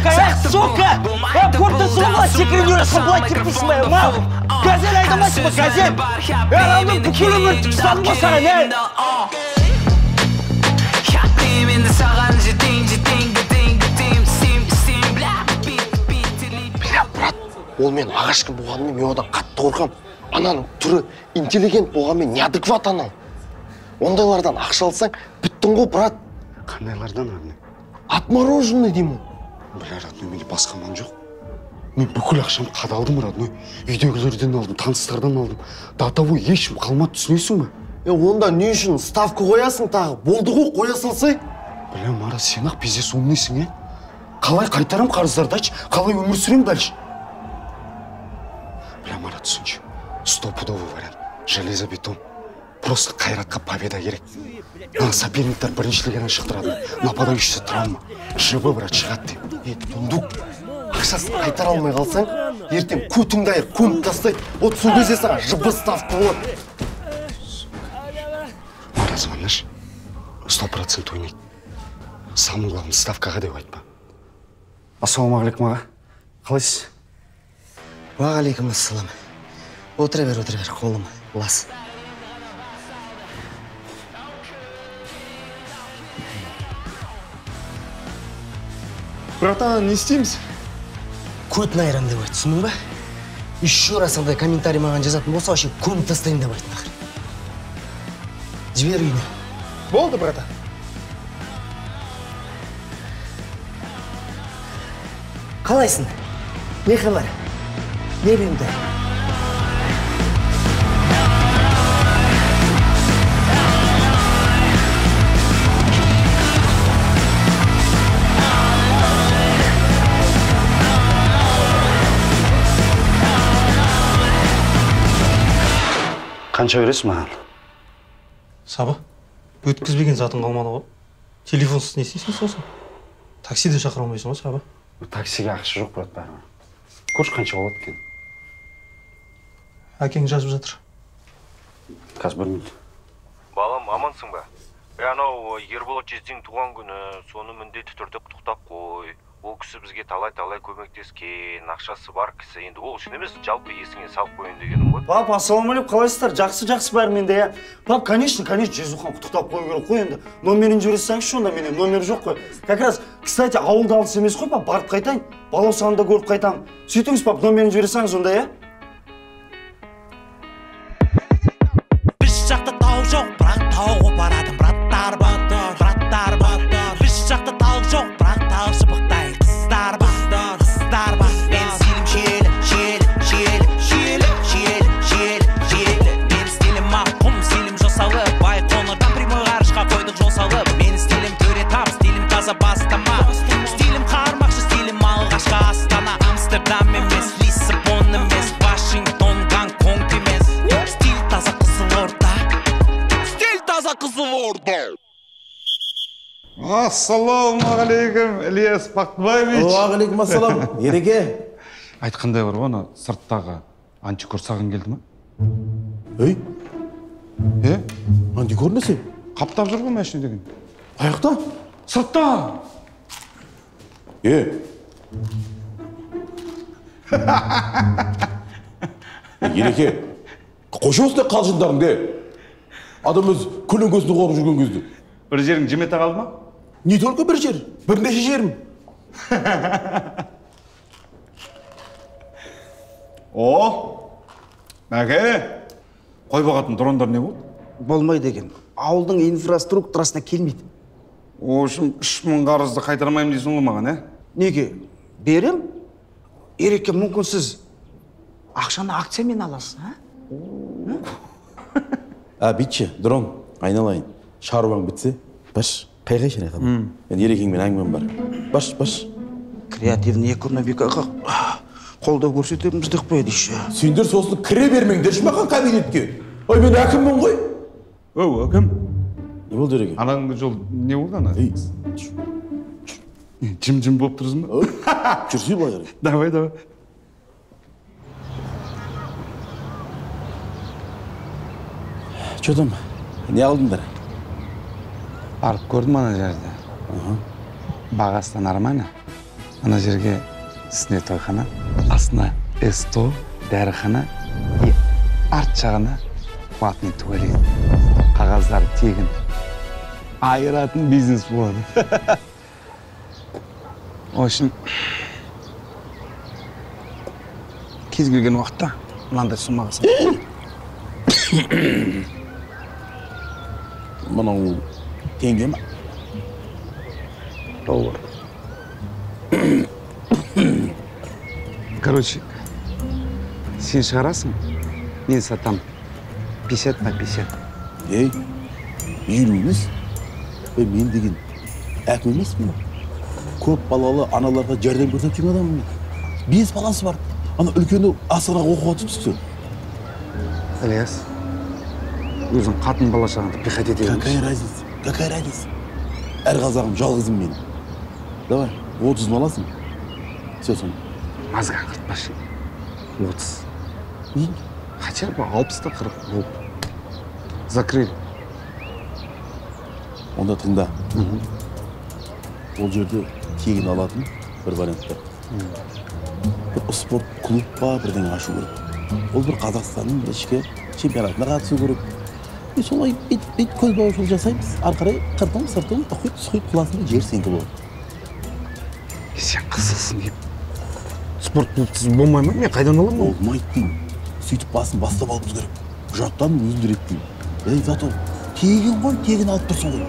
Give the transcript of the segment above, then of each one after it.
Какая сука! Апорта слова секретарша былай теппейсің бе, мал! Газель айдамайсың ба, газель! Арамның бүкіл өмір түксанын ғой саған, брат, ол мен ағашқы болғанымен мен одан қатты қорқам. Ананың түрі интеллигент болғанымен неадекват анау. Ондайлардан ақша алсаң, біттің ғой, брат. Қандайлардан арны? Отмороженный деймін. Бля, родной, менде басқа амал жоқ. Мен бүкіл ақшамды қадалдым, родной. Үйдегілерден алдым, таныстардан алдым. Датовой ешкім қалмады, түсінесің бе? Онда не үшін ставка қоясың тағы? Болды ғой, қоя салсай. Бля, Марат, сен ақ пиздец умныйсың, Қалай қайтарам қарыздарды айтшы, қалай өмір сүрем дальше? Бля, Марат, түсінші. Стопудовый вариант. Железобетон. Просто қайратқа победа керек. Соперниктер біріншілігінен шықтырады. Нападающийся травма. Живы, брат, шығады деп. Тундук, ақшасын қайтара алмай қалсаң, ертең көтіңді айыр, көміп тастайды. Вот сол кезде саған жыбы ставка болады. Марат, звоныш. 100% ойнайды. Самый главный ставкаға деп айтпа. Ассалаумағалейкум, аға. Қалайсыз? Уағалейкум ассалам. Отыра бер, қолым лас. Братан, не істейміз? Көтін айрам деп айт, түсінің ба? Еще раз андай комментарий маған жазатын болса, вообще көміп тастайын деп айтын ақыр. Жібер үйіне. Болды, брата. Қалайсың? Не хабар? Не білімді? Қанша бересің маған? Саба, өткізбеген затың қалмады ғой. Телефонсыз не істейсің сосын? Таксиді шақыра алмайсың ғой, Саба? Таксиге ақша жоқ, брат, бәрі. Көрші қанша болады екен? Әкең жазып жатыр. Қазір 1 минут. Балам, амансың ба? Анау Ерболат жездең туған күні, соны міндетті түрде құттықтап қой. Ол кісі бізге талай көмектескен, ақшасы бар кісі. Енді ол үшін емес, жалпы есіңе салып қойын дегенім ғой. Пап, ассалаумалейкум, қалайсыздар? Жақсы бәрі менде, я. Пап, конечно, Жезухан құттықтап қою керек қой енді. Номерін жіберсеңізші, онда менен номер жоқ қой. Как раз, кстати, ауылда алыс емес қой, пап, барып қайтайын. Балаусағында көріп қайтамын. Сөйтіңіз, пап, номерін жіберсеңіз онда, я? Біз жақта тау жоқ, бірақ тау қопарадым, браттар бар. Біз жақта тау жоқ, бірақ тау шыбықтай қыздар бар. Мен стилім желі. Мен стилім мақұм, стилім жосалы. Байқоңырдан прямой ғарышқа қойдық жол салып. Мен стилім төре тап, стилім таза бастама. Стилім қармақшы, стилім алғашқа астана. Амстердам емес, Лиссабон емес, Вашингтон, Гонконг емес. Стиль таза Қызылорда. Ассалаумағалейкум, Ильяс Бақтыбаевич. Уағалейкум ассалам, Ереке. Айтқандай бар ғой, сырттағы антикор саған келді ма? Ей? Антикор несі? Қаптап жүр ғой мәшіне деген. Аяқта? Сыртта! Ереке, қойшы осындай қалжыңдарыңды. Адам өз күлін көзді қорып жүрген кезде. Бір жерің жемете қалды ма? Не только бір жер, бірнеше жерім. Мәке, қой бағатын дрондар не болды? Болмайды екен. Ауылдың инфраструктурасына келмейді. О үшін 3000 қарызды қайтармайым дейсің ғой маған, Неге? Берем? Ереке, мүмкін сіз ақшаны акциямен аласыз, Битші, дрон, айналайын. Шаруаң бітсе, баш, қайғай шын айтамын. Мен ерекеңмен әңгімем бар. Баш. Креативный экономикаға қолдау көрсетеміз деп қояды еще. Сендер сосын кіре бермеңдерші маған кабинетке. Ой, мен әкіммін ғой. Әкім. Не болды ереке? Анаңғы жол не болды ана? Жым болып тұрсың ба? Жүрсей бұлай ереке. Давай. Чөдім, не алдыңдар? Барып көрдім ана жерде. бағасы нормально. Ана жерге үстіне тойхана, астына СТО, дәріхана, арт жағына платный туалет. Қағаздар тегін. Айыратын бизнес болады. В общем, кез келген уақытта мынандай суммаға салып. Мынау теңге ма? Доллар. Короче, сен шығарасың, мен сатам 50 на 50. Ей, 50 емес. Мен деген әкім емеспін. Көп балалы аналарға жәрдем көрсеткен адаммын. 5 баласы бар. Ана үлкені асырақ оқуға түсті. Ілияс, өзің қатын бала шағанды пихать ете бермейсің. Какая разница? Әр қазағым жалғызым мен. Давай, 30 баласың. Все сон. Мазға қыртпашы. 30. Не? Хотя бы 60-та 40 болып. Закрыли. Онда тыңда. Ол жерде тегін алатын бір вариант бар. Бір спорт клуб па бірден ашу керек. Ол бір Қазақстанның ішкі чемпионатына қатысу керек. Солай бет көз бауышыл жасаймыз. Арқарай қыртым, сыртым, ұқит құласында жер сенкі болады. Сен қызылсың деп. Спорт клубсыз болмай ма? Мен қайдан аламын? Болмайды деймін. Сөйтіп басын бастап алуымыз керек. Құжаттан өзін реттеймін. Ей, зато тегін ғой, тегін алып тұрсын ғой.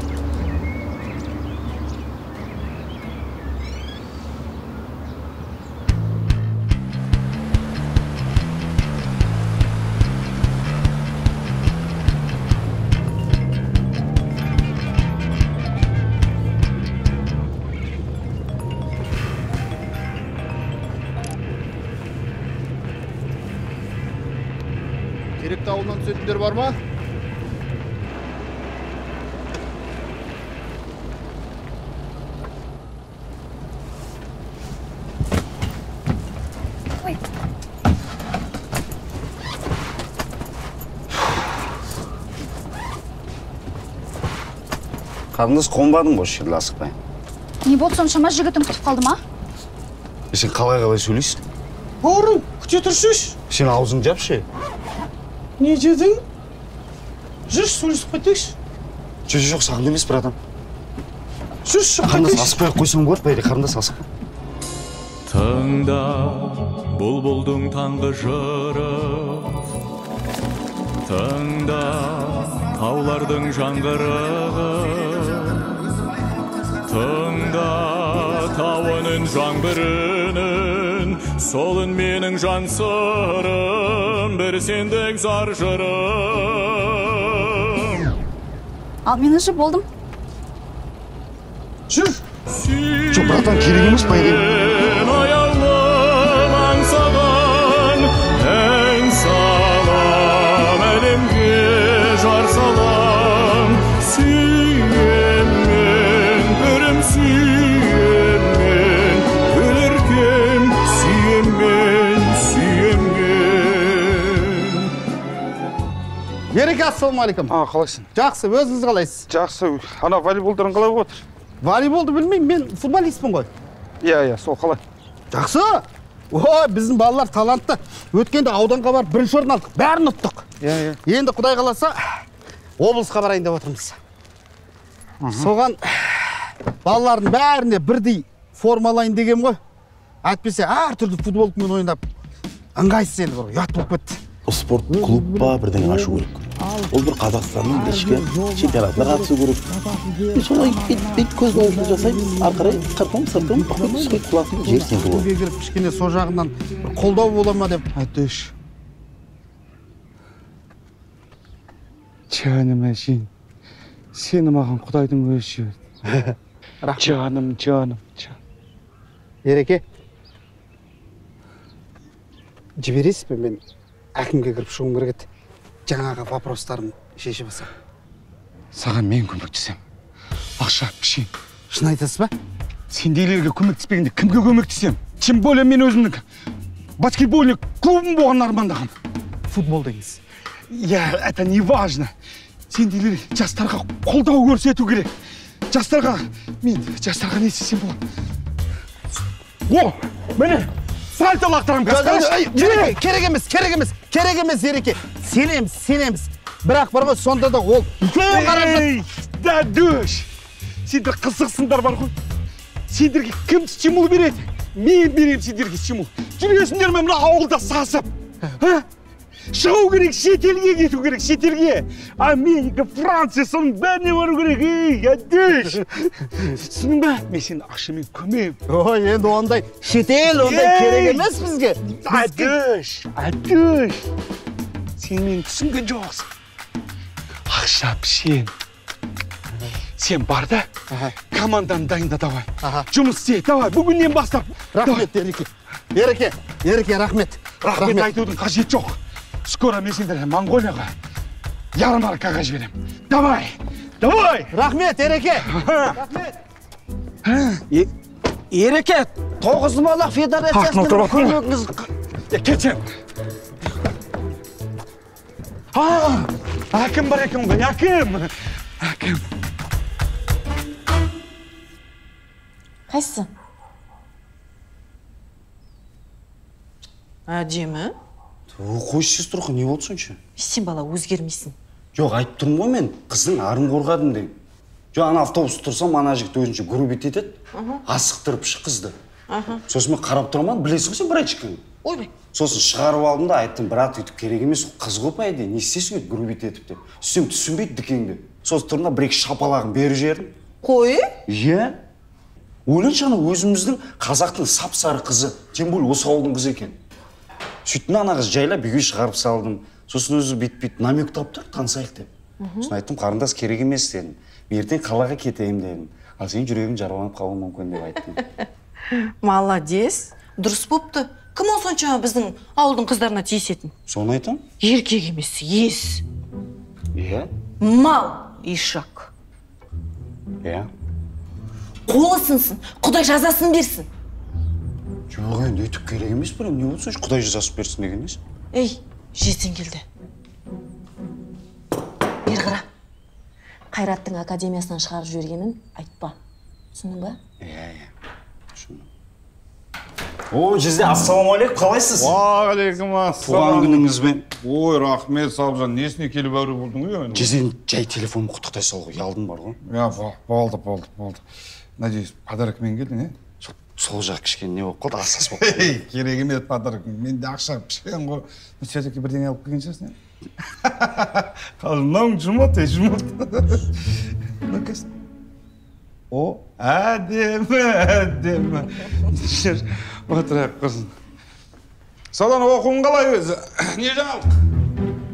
Теректі ауылынан түсетіндер бар ма? Қарындас қонбадың ғой жерде асықпай. Не болды соншама, жігітім күтіп қалды ма? Сен қалай сөйлейсің? Бауырым, күте тұрсыз. Сен аузың жапшы. Не дедің? Жүрші, сөйлесіп қайтайықшы. Жоқ, саған емес, братан. Жүрші, қарындас асықпай қойсаң болады па, қарындас асықпай. Тыңда бұлбұлдың таңғы жыры, тыңда таулардың жаңғырығы, тыңда тауының жаңбырының, солын менің жан сырым, бір сендік зар жырым. Ал мен ұшы болдым. Жүр. Жоқ, братан, керек емес па еді? Аялым аңсаған, ән салам, әлемге жар салам. Сүйем мен, бірім сүйем мен, өлеркем сүйем мен, сүйем мен. Береке, ассалаумағалейкум. Қалайсың? Жақсы, өзіңіз қалайсыз? Жақсы. Ана волейболдарын қалай отыр? Волейболды білмеймін, мен футболистпін ғой. Иә, сол қалай. Жақсы. Ой, біздің балалар талантты. Өткенде ауданға барып бірінші орын алдық. Бәрін ұттық. Иә. Енді Құдай қаласа, облысқа барайын деп отырмыз. Соған балалардың бәріне бірдей формалайын дегем ғой. Әйтпесе әртүрлі футболмен ойнап, ыңғайсыз енді бір ұят болып кетті. Спорт клуб па бірден ашу керек. Ол бір Қазақстанның ішкі чемпионатына қатысу керек. Солай бет көз бауышыл жасаймыз. Арқарай қыртым, сыртым, ұқит құласында жер сенкі болады. Кішкене со жағынан қолдау бола ма деп айтыш. Жаным әшейін, сені маған Құдайдың өзі жіберді. Жаным. Ереке, жібересіз бе, мен әкімге кіріп шығуым керек еді. Жаңағы вопростарын шешіп алсам. Саған мен көмектесем. Ақша, пішен. Шын айтасыз ба? Сендейлерге көмектеспегенде кімге көмектесем? Тем более мен өзімнің баскетбольный клубым болған армандағым. Футбол деңіз. Я, это не важно. Сендейлер жастарға қолдау көрсету керек. жастарға не істесем болады? О, міне, сальто лақтырамын. Керек емес, Ереке. Сенеміз. Бірақ бар ғой, сонда да ол үлкен қаражат. Да дөш. Сендер қызықсыңдар бар ғой. Сендерге кім стимул береді? Мен берем сендерге стимул. Жүресіңдер ме мына ауылда сасып? Шығу керек, шетелге кету керек, шетелге. Америка, Франция, соның бәріне бару керек, дөш. Түсінің бе? Мен сені ақшамен көмем. Ой, енді ондай шетел, ондай керек емес бізге. Дөш. Сен мен түсінген жоқсың. Ақша пішен. Сен бар да, команданы дайында давай. Жұмыс істе, давай, бүгіннен бастап. Рахмет, Ереке, рахмет. Рахмет айтудың қажет жоқ. Скоро мен сендерге Монғолияға ярмаркаға жіберем. Давай! Рахмет, Ереке. Ереке, Тоғызқұмалақ федерациясының көмегіңіз... Кетсем. Әкім бар екен ғой, әкім. Қайсы? Әдемі? Қойшы сеструхы, не болды сонша? Сен бала өзгермейсің. Жоқ, айтып тұрмын ғой мен, қыздың арын қорғадым деймін. Жоқ, ана автобус тұрсам, ана жігіт өзінше грубит етеді, асықтырып қызды. Сосын мен қарап тұрман, білесің сен братчиканы? Ойбай. Сосын шығарып алдым да айттым, брат, өйтіп керек емес, қыз ғой по идее, не істесің еді грубит етіп деп. Сөйтсем түсінбейді дікеңді. Сосын тұрмда бір-екі шапалағын беріп жібердім. Қой? Иә. Ойланшы ана өзіміздің қазақтың сап-сары қызы, тем более осы ауылдың қызы екен. Сөйтіп ана қыз жайлап үйге шығарып салдым. Сосын өзі бүйтіп намек тапты, танысайық деп. Сосын айттым, қарындас керек емес дедім. Ертең қалаға кетейін дедім. Ал сен жүрегің жараланып қалуы мүмкін деп айттым. Молодец. Дұрыс болыпты. Кім ол сонша біздің ауылдың қыздарына тиісетін? Соны айтам? Еркек емес, ес. Иә? Мал, ишак. Иә? Қолы сынсын, Құдай жазасын берсін. Жоқ, енді өйтіп керек емес бір, не болсын, Құдай жазасын берсін деген емес. Ей, жесен келді. Бер қара. Қайраттың академиясынан шығарып жібергенін айтпа. Түсіндің ба? Иә. О, Жезде, ассалаумағалейкум, қалайсыз? Уағалейкум ассалам. Туған күніңізбен. Ой, рахмет, Сабжан, несіне келіп әрі болдың ғой? Жезден жай телефонымы құттықтай сал ғой, ұялдым бар ғой. Я, болды. Надеюсь, подарокмен келдің, е? Сол жақ кішкене не болып қалды, асас болып қалды. Керек емес подарок, мен де ақша пішкен ғой. Все-таки бірдеңе алып келген шығарсың, е? Қалжымнауың жұмыт. Ну-кәсін. О, әдемі. Жүр, отырайық құрсын. Салан оқуың қалай өзі? Не жаңалық?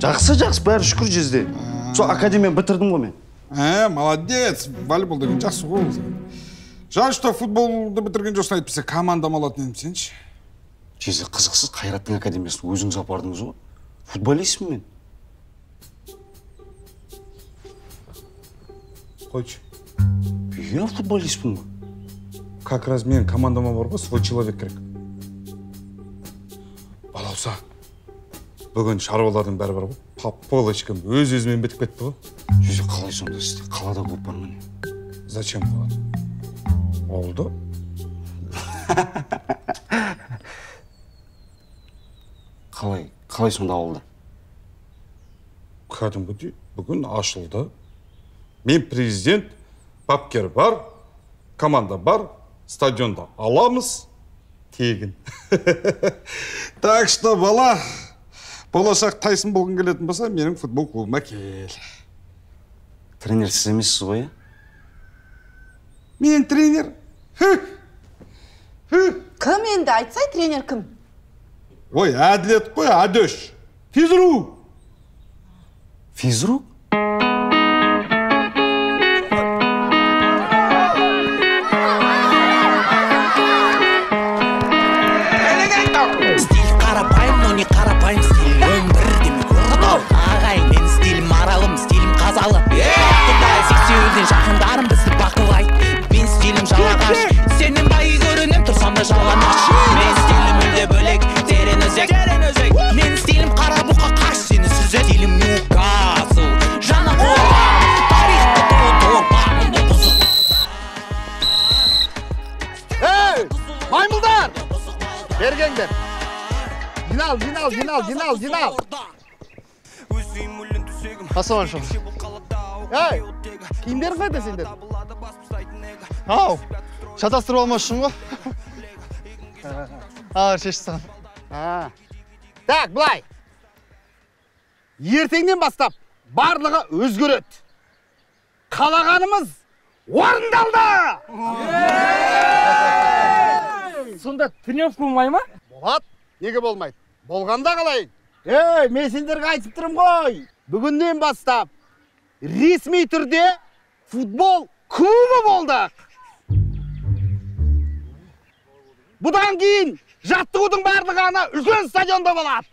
Жақсы, бәрі шүкір Жезде. Сол академия бітірдім ғой мен. Молодец, волейбол деген жақсы ғой. Жаль, что футболды бітірген жоқсын айтпесе, командам алатын едім сенші. Жезде, қызықсыз Қайраттың академиясын өзіңіз апардыңыз ғой. Футболистпін мен. Қойшы. Я футболистпін ғой. Как раз мен командама бар ғой, свой человек керек. Балауса, бүгін шаруалардың бәрі бар ғой, пап-полочкам өз-өзімен бітіп кетті ғой. Жүзе, қалай сонда сізде? Қалада көп бар міне. Зачем қалады? Олды? Қалай сонда ауылда? Кәдімгідей, бүгін ашылды. Мен президент, бапкер бар, команда бар, стадионда аламыз, тегін. Так что, бала, болашақ Тайсон болғың келетін болса, менің футбол клубыма кел. Тренер сіз емессіз ғой, Мен тренер. Кім енді? Айтсай, тренер кім? Ой, әділет қой, әдөш. Физрук. Физрук? Стиль қарапайым, но не қарапайым стиль. 11 демек ордау. Ағай, мен стилім аралым, стилім қазалы. Құдай сексеуден жақындарым бізді бақылайды. Мен стилім жалағаш, сенен бай көрінем, тұрсам да жаланаш. Мен стилім мүлде бөлек, терең өзек. Мен стилім қара бұқа қаш, сені сүзет. Стилім Ньюкасл, Маймылдар! Бергеңдер. Жинал. Ассалаумағалейкум. Ей, киімдерің қайда сендер? Ау, шатастырып алмас үшін ғой. Шешіп саған. Так, былай. Ертеңнен бастап барлығы өзгереді. Қалағанымыз орындалды! Сонда тренировка болмай ма? Болады, неге болмайды? Болғанда қалай? Ей, мен сендерге айтып тұрмын ғой. Бүгіннен бастап ресми түрде футбол клубы болдық. Бұдан кейін жаттығудың барлығы ана үлкен стадионда болады.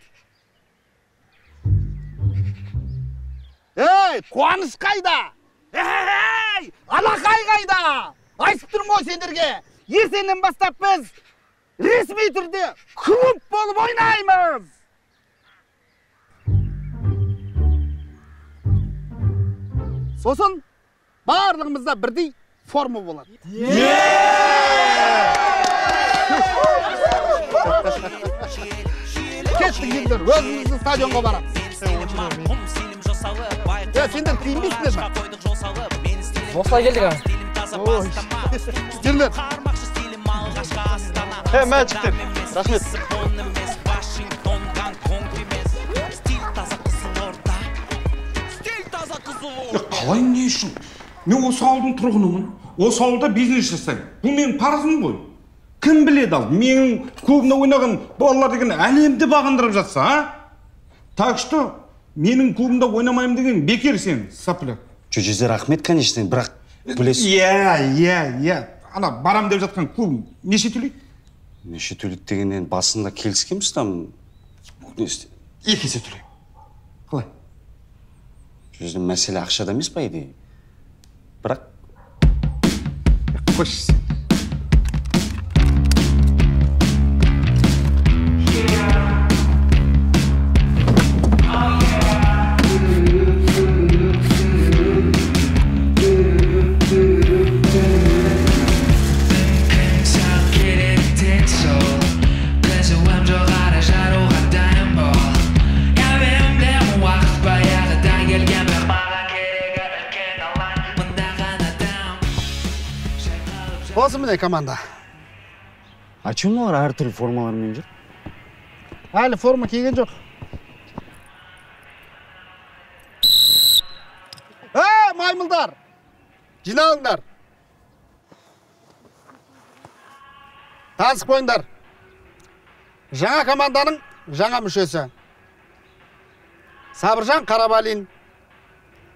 Ей, қуаныш қайда? Ей, алақай қайда? Айтып тұрмын ғой сендерге. Ертеңнен бастап біз ресми түрде клуб болып ойнаймыз. Сосын барлығымызда бірдей форма болады. Кеттік ендер, өзіміздің стадионға барамыз. Сендер киінбейсіңдер ме? Осылай келдік аға. Келдер. Мәжіктер, рахмет. Қалай не үшін? Мен осы ауылдың тұрғынымын. Осы ауылда бизнес жасаймын. Бұл менің парызым ғой. Кім біледі ал? Менің клубымда ойнаған балалар деген әлемді бағындырып жатса, а? Так что менің клубымда ойнамаймын деген бекер сен, сапля. Жүзі рахмет, конечно, бірақ білесіз. Иә. Ана барам деп жатқан клубым неше төлейді? Неше төлейді дегеннен басында келіскенбіз там. 2 есе төлеймін. Қалай? Жүздің мәселе ақшада емес па еді? Бірақ қош сен. Осы міне команда. А чым олар әртүрлі формалармен жүр? Әлі форма киген жоқ. Маймылдар! Жиналыңдар. Танысып қойыңдар. Жаңа команданың жаңа мүшесі. Сабыржан Қарабалин.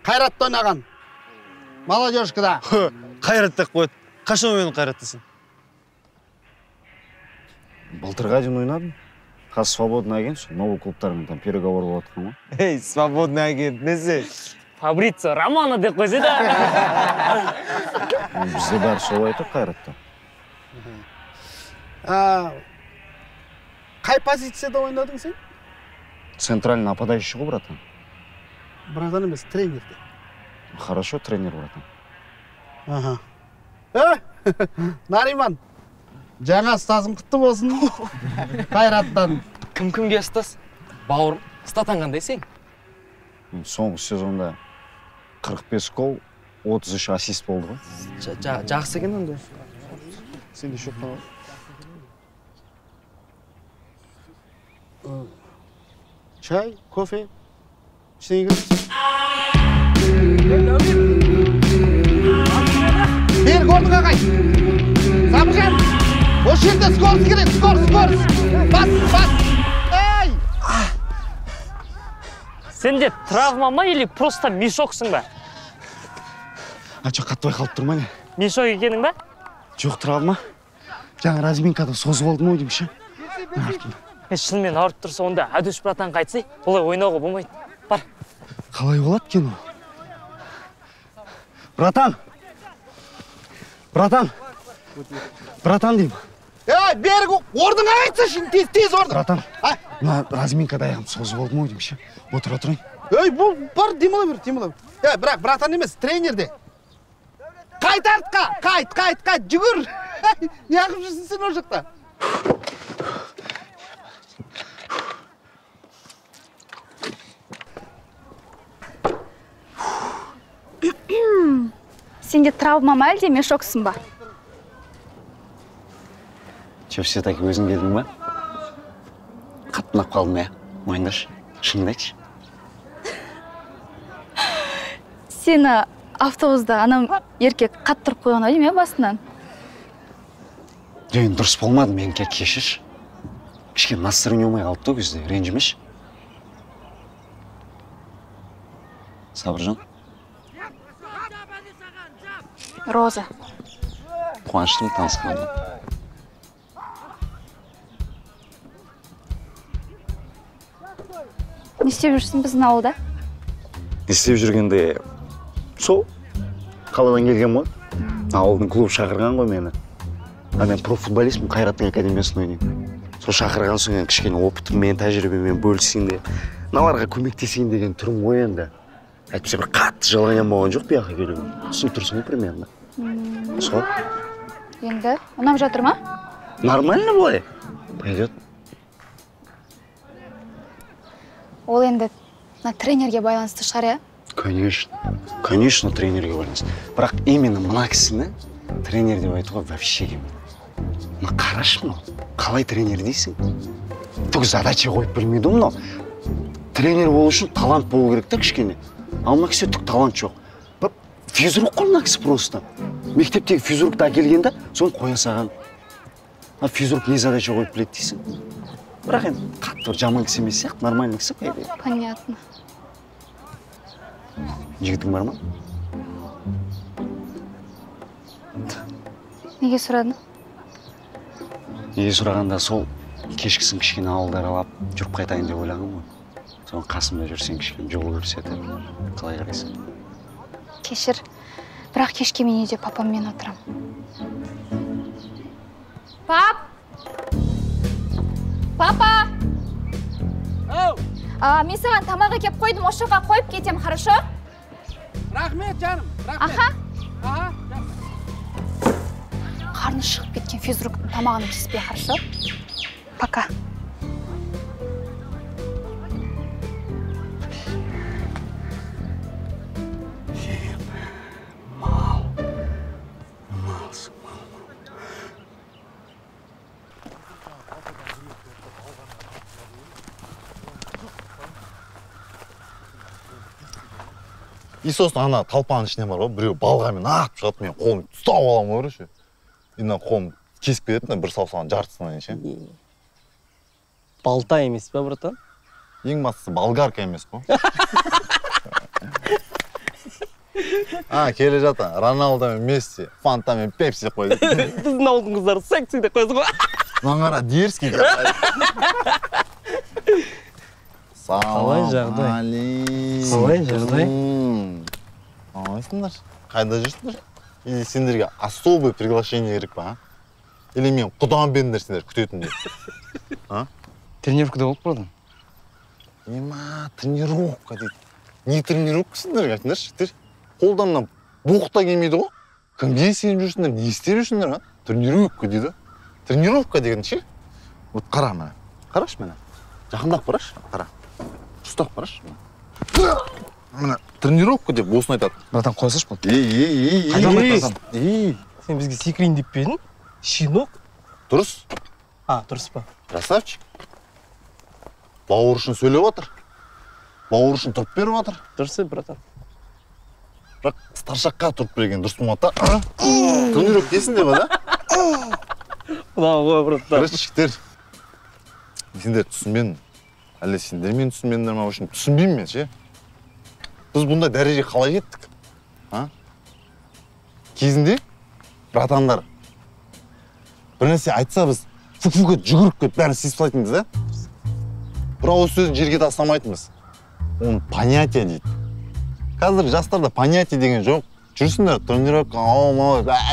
Қайратты ойнаған. Молодежкада. Қайраттақ қойды. Қашан ойын қайраттысың? Былтырға дейін ойнадым. Қазір свободный агент, новый клубтармен там переговор болып жатқан ғой. Ей, свободный агент, несі? Фабрицио Романо деп қойсы да. Бізде бәрі солай айтып Қайратта. Қай позицияда ойнадың сен? Центральный нападающий ғой, братан. Братан емес, тренерде. Хорошо, тренер, братан. Нариман, жаңа ұстазым құтты болсын. Қайраттан. Кім-кімге ұстаз? Бауырым, ұстатан қандай сен? Соңғы сезонда 45 гол, 33 ассист болды ғой. Жақсы екен онда. Сен де шоқ қана. Чай, кофе, ештеңе Берік орныңа қай. Сабыржан, осы жерде скорс керек, скорс. Бас. Эй! Сен де травма ма или просто мешоксың ба? Жоқ, қатты байқалып тұрма не? Мешок екенің ба? Жоқ, травма. Жаңа разминкада созып алдым ой деймші. Шынымен ауырып тұрса, онда әдөш братан қайтсы, олай ойнауға болмайды. Бар. Қалай болады екен ол? Братан деймін. Берік, ордыңа айтса шын, тез ордың. Братан, мына разминкада аяғым созып алдым ой деймші. Отыра тұрайын. Бұл бар, демала бер. Бірақ братан емес, тренерде. Қайт артқа, қайт, жүгір. неғып жүрсің сен ол жақта? Сенде травма ма әлде мешоксың ба? Че, все-таки өзің келдің ба? Қатты ұнап қалдым, иә? Мойындашы, шыныңды айтшы. Сені автобуста анам еркек қаттырып қойған ойым, басынан? Енді дұрыс болмады, мен кешірші. Кішкене настроение болмай қалыпты ол кезде, ренжімеші. Сабыржан. Роза. Қуаныштым танысқаныма. Не істеп жүрсің біздің ауылда? Не істеп жүргенде сол қаладан келген ғой. Ауылдың клубы шақырған ғой мені. Мен профутболистпін, Қайраттың академиясында ойнаймын. Сол шақырған соң кішкене опытым мен тәжірибемен бөлісейін деп, мыналарға көмектесейін деген түрім ғой енді. Әйтпесе бір қатты жалғанған болған жоқ бұяққа келуім. Түсініп тұрсың ғой примерно. Сол. Енді ұнап жатыр ма? Нормально былай. Пойдет. Ол енді тренерге байланысты шығар, иә? Конечно, тренерге байланысты. Бірақ именно мына кісіні тренер деп айтуға вообще келмейді. Мына қарашы мынау, қалай тренер дейсің? Түк задача қойып білмейді мынау. Тренер болу үшін талант болу керек та кішкене. Ал мына кісі түк талант жоқ. Физрук қой мына кісі просто. Мектептегі физрукты әкелгенде, соны қоя саған. Физрук не задача қойып біледі дейсің? Бірақ енді қатты бір жаман кісі емес сияқты, нормальный кісі қойды. Понятно. Жігітің бар ма? Неге сұрадың? Неге сұрағанда сол кешкісін кішкене ауылды аралап жүріп қайтайын деп ойлағым ғой. Соның қасымда жүрсең кішкене жол көрсетіп. Қалай қарайсың? Кешір. Бірақ кешке мен үйде папаммен отырам. Пап! Папа! Мен саған тамақ әкеп қойдым, осы жаққа қойып кетем, хорошо? Рахмет, жаным, рахмет. Аха. Қарны шығып кеткен физруктың тамағını кеспей, хорошо? Пока. И сосын ана талпаның ішіне бар ғой, біреу балғамен атып шығады, мен қолым ұстап аламын ғой, ше. Енді қолым кесіп кетеді, бір саусағын жартысынан ше. Балта емес пе, братан? Ең бастысы болгарка емес қой. Келе жата, Роналдо мен Месси, Фанта мен Пепси қойды. Біздің ауылдың қыздары секси деп қойды ғой. Маңара дерзкий. Қалай жағдай? Қалай жағдай? Қалайсыңдар? Қайда жүрсіңдер? Или сендерге особое приглашение керек па? Или мен құдан беріңдер сендер күтетіндей? Тренировкада болып бардым. Ема, тренировка дейді. Не тренировка сендерге айтыңдаршы, жігіттер? Қолдарынан боқта келмейді ғой? Кімге сеніп жүрсіңдер, не істеп жүрсіңдер? Тренировка дейді. Тренировка деген ше? Вот қара мені. Қарашы мені. Жақындап қарашы, қара. Ұстап қарашы. Мені тренировка деп осыны айтады. Братан, қойсаш бұл. Сен бізге секірейін деп бедің? Щенок? Дұрыс. Дұрыс па? Красавчик. Бауыр үшін сөйлеп отыр. Бауыр үшін тұрып беріп отыр. Дұрыс, братан. Бірақ старшаққа тұрып берген дұрыс болмады да. Тренировка дейсің деп да? Ғой, братан. Қарашы, жігіттер. Сендер түсінбен. Әлі сендер мен түсінбендер ма үшін түсінбеймін мен ше. Біз бұндай дәреже қалай жеттік? Кезінде братандар бір нәрсе айтса біз фу-фу-ға жүгіріп кетіп бәрін сезіп салайтынбыз да? Бір ауыз сөзін жерге тастамайтынбыз. Оны понятие дейді. Қазір жастарда понятие деген жоқ. Жүрсіңдер, тренировка,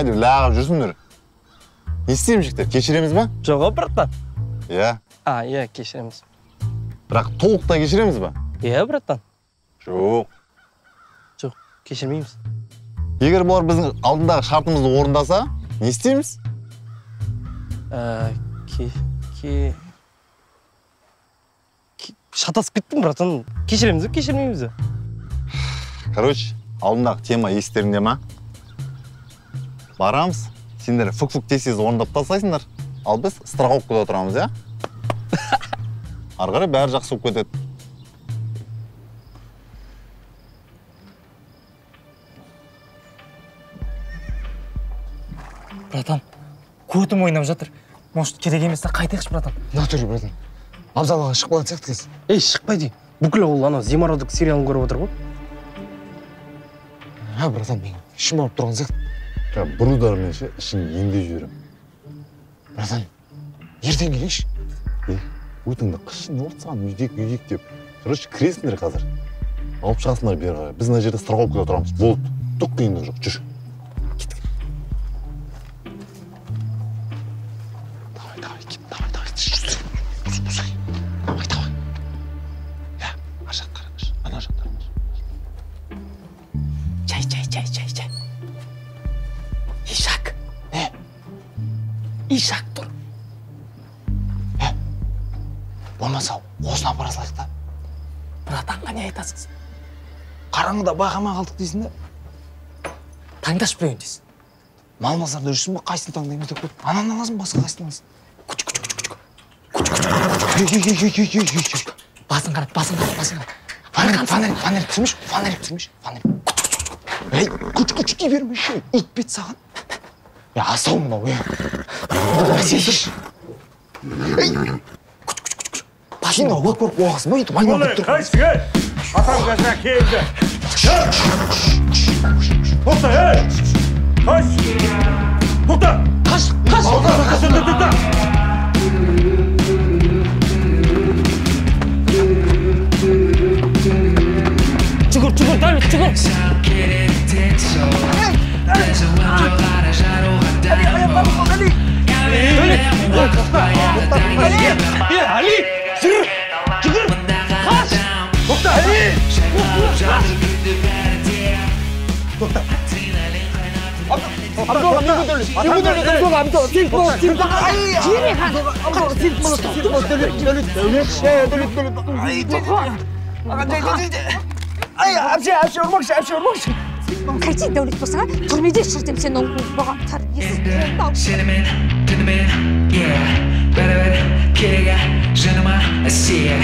деп лағып жүрсіңдер. Не істеймін жігіттер, кешіреміз ба? Жоқ, братан. Иә. Иә, кешіреміз. Бірақ толықтай кешіреміз ба? Иә, братан. Жоқ. Кешірмейміз. Егер бұлар біздің алдындағы шартымызды орындаса, не істейміз? Шатасып кеттім, братан. Кешіреміз бе, кешірмейміз бе? Короче, алдындағы тема естеріңде ма? Барамыз, сендер фук-фук тесіз орындап тастайсыңдар. Ал біз страховкада отырамыз, я? Ары қарай бәрі жақсы болып кетеді. Братан, көтім ойнап жатыр. Может, керек емес, қайтайықшы, братан. Натуре, братан. Абзалаға шығып қалатын сияқты кез. Ей, шықпайды. Бүкіл ауыл анау Зимородок сериалын көріп отыр ғой. Братан, мен ішім ауырып тұрған сияқты. Бір удармен ше, ішін енді жіберем. Братан, ертең келейікші. Өтіңді қышын ортсаған үйдек деп. Короче, кіресіңдер қазір. Алып шығасыңдар бері қарай. Біз мына жерде страховкада тұрамыз. Болды. Түк қиындық жоқ. Жүр. Ишак тұр. Болмаса, осыны апара салайық та. Братанға не айтасыз? Қараңғыда байқамай қалдық дейсің да. Таңдаш біреуін дейсің. Мал-мазарда жүрсің ба, қайсыны таңдаймын деп қойып. Ананы аласың, басқа қайсыны аласың. Басын қарат. Фонарик түсірмеш. Ей, күч дей бермеші. Ит бет саған. Асау мынау, Сендір. Басын көріп оғасын ба, етіп айналып тұр. Қайсың, атам қазына келді. Тоқта, Қаш! Тоқта! Қаш! Жүгір, Давид, жүгір! Али! Жүгір! Қаш! Тоқта! Тоқта! Абдолла, Қайтей дәулет болсаң, түрмеде шіртем сен ол бұға тәрбиесіз. Сенімен, түнімен, бәрібір керегі жаныма әсер